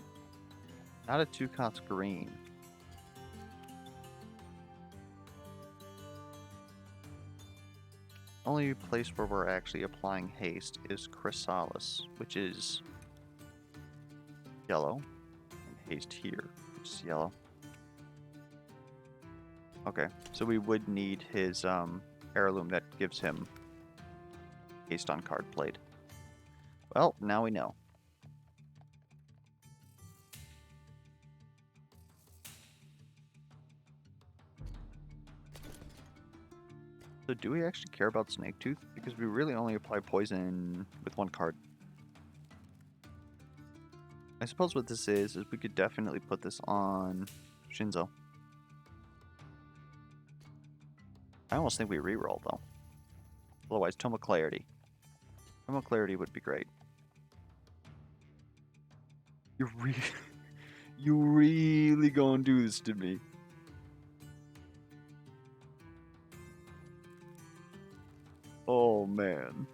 Not a 2-cost green. Only place where we're actually applying haste is Chrysalis, which is yellow. And haste here, which is yellow. Okay, so we would need his heirloom that gives him haste on card played. Well, now we know. So do we actually care about Snake Tooth? Because we really only apply poison with 1 card. I suppose what this is we could definitely put this on Shinzo. I almost think we reroll though. Otherwise, Tome of Clarity. Tome of Clarity would be great. You really gonna do this to me? Oh man.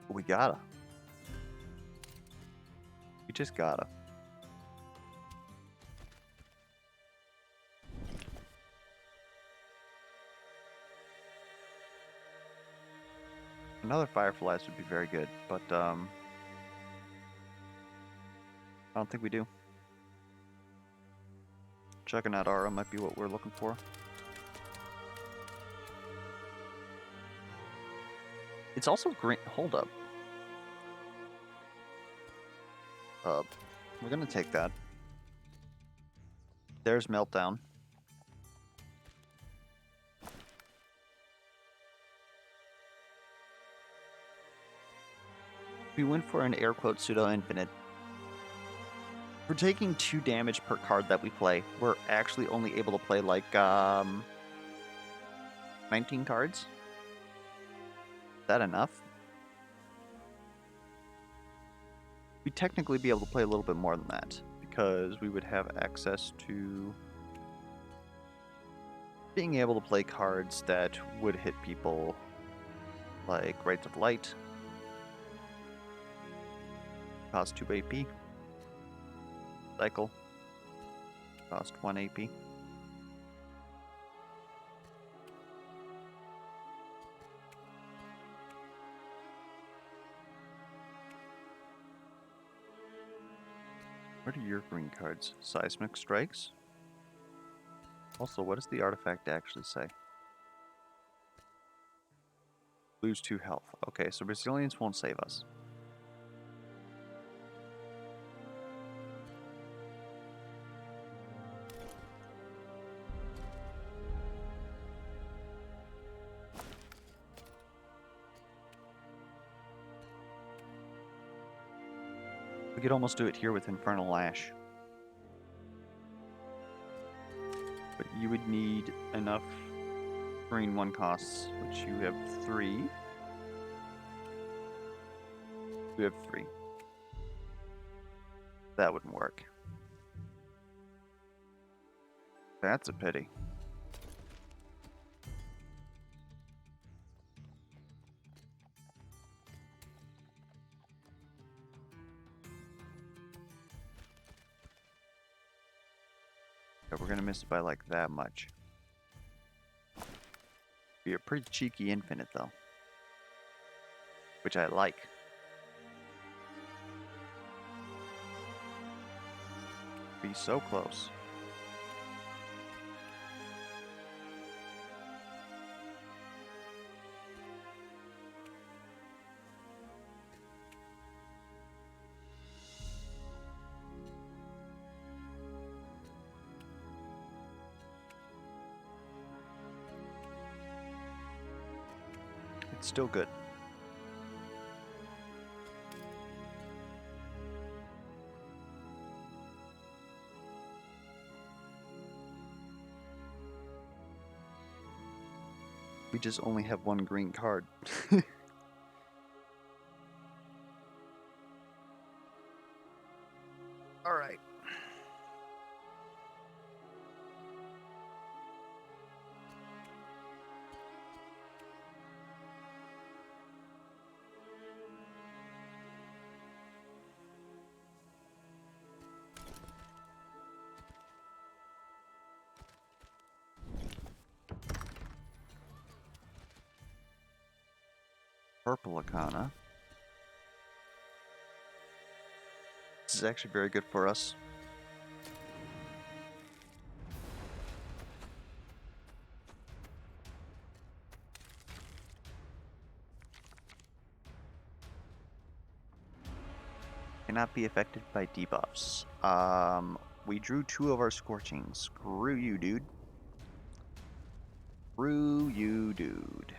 We gotta. We just gotta. Another Fireflies would be very good, but I don't think we do. Juggernaut Aura might be what we're looking for. It's also green. Hold up. We're gonna take that. There's Meltdown. We went for an air quote pseudo infinite. We're taking 2 damage per card that we play. We're actually only able to play like 19 cards. Is that enough? We'd technically be able to play a little bit more than that, because we would have access to being able to play cards that would hit people like Rites of Light. Cost 2 AP. Cycle. Cost 1 AP. What are your green cards? Seismic Strikes? Also, what does the artifact actually say? Lose 2 health. Okay, so Resilience won't save us. We could almost do it here with Infernal Lash. But you would need enough green 1 costs, which you have 3. You have 3. That wouldn't work. That's a pity. Yeah, we're gonna miss it by like that much. Be a pretty cheeky infinite though. which I like. Be so close. It's still good. We just only have one green card. All right. Purple Arcana. This is actually very good for us. Cannot be affected by debuffs. We drew 2 of our Scorchings. Screw you, dude. Screw you, dude.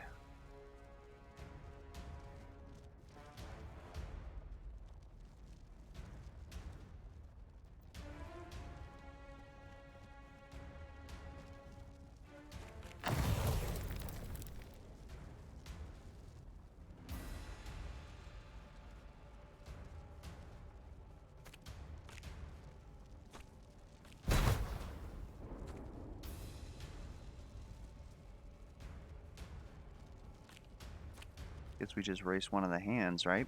Guess we just race one of the hands, right?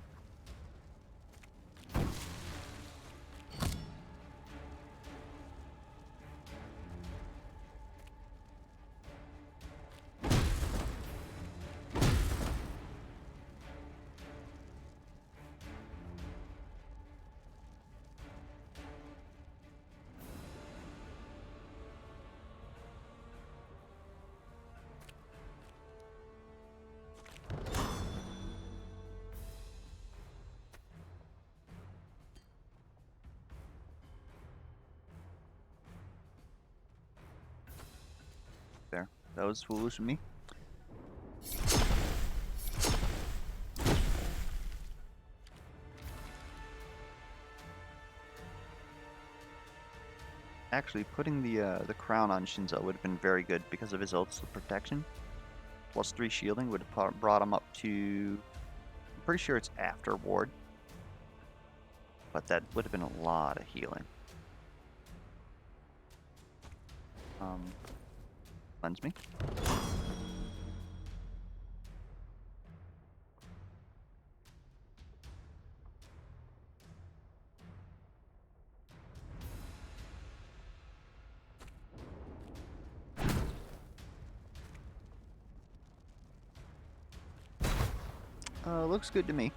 There. That was foolish of me. Actually, putting the crown on Shinzo would have been very good because of his ult's protection. +3 shielding would have brought him up to... I'm pretty sure it's after ward. But that would have been a lot of healing. Cleanse me. Looks good to me.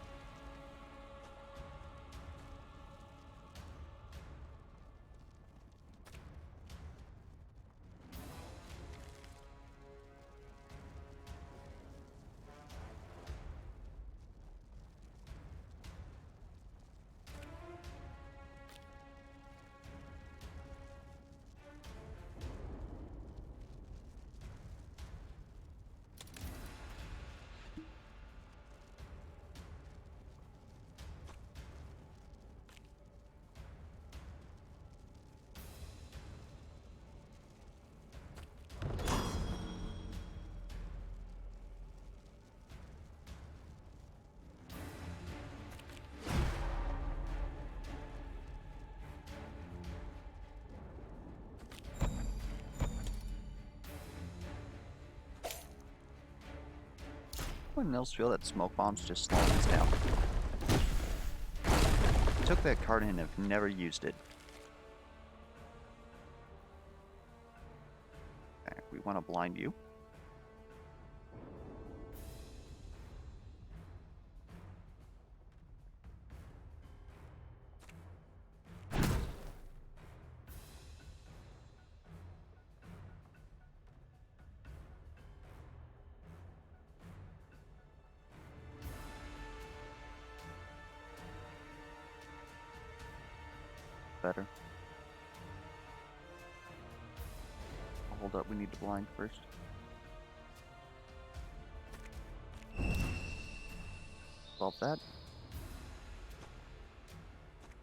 Wouldn't else feel that smoke bombs just slowing us down? Took that card and have never used it. Okay, we want to blind you. better. Oh, hold up, we need to blind first. Solve that.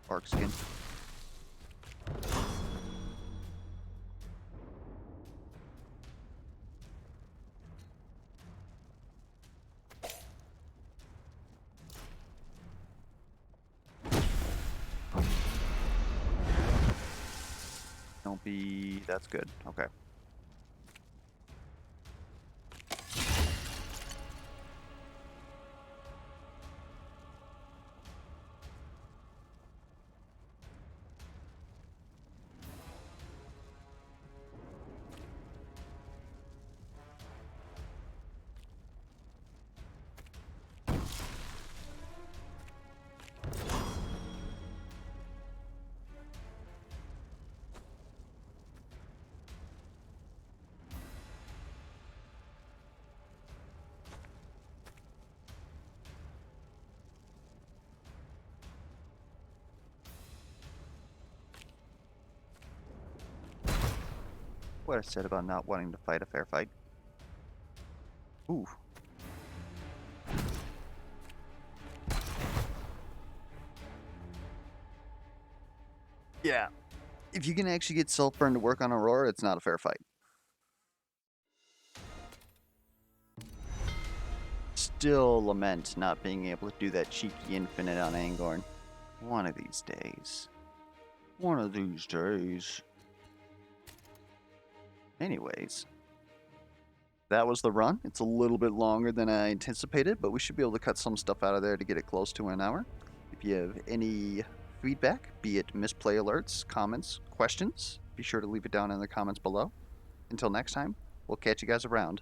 Arc skin. Don't be... That's good. Okay. What I said about not wanting to fight a fair fight. Ooh. Yeah. If you can actually get Sulfurn to work on Aurora, it's not a fair fight. Still lament not being able to do that cheeky infinite on Angorn. One of these days. One of these days. Anyways. That was the run. It's a little bit longer than I anticipated, but we should be able to cut some stuff out of there to get it close to an hour. If you have any feedback, be it misplay alerts, comments, questions, be sure to leave it down in the comments below. Until next time, we'll catch you guys around.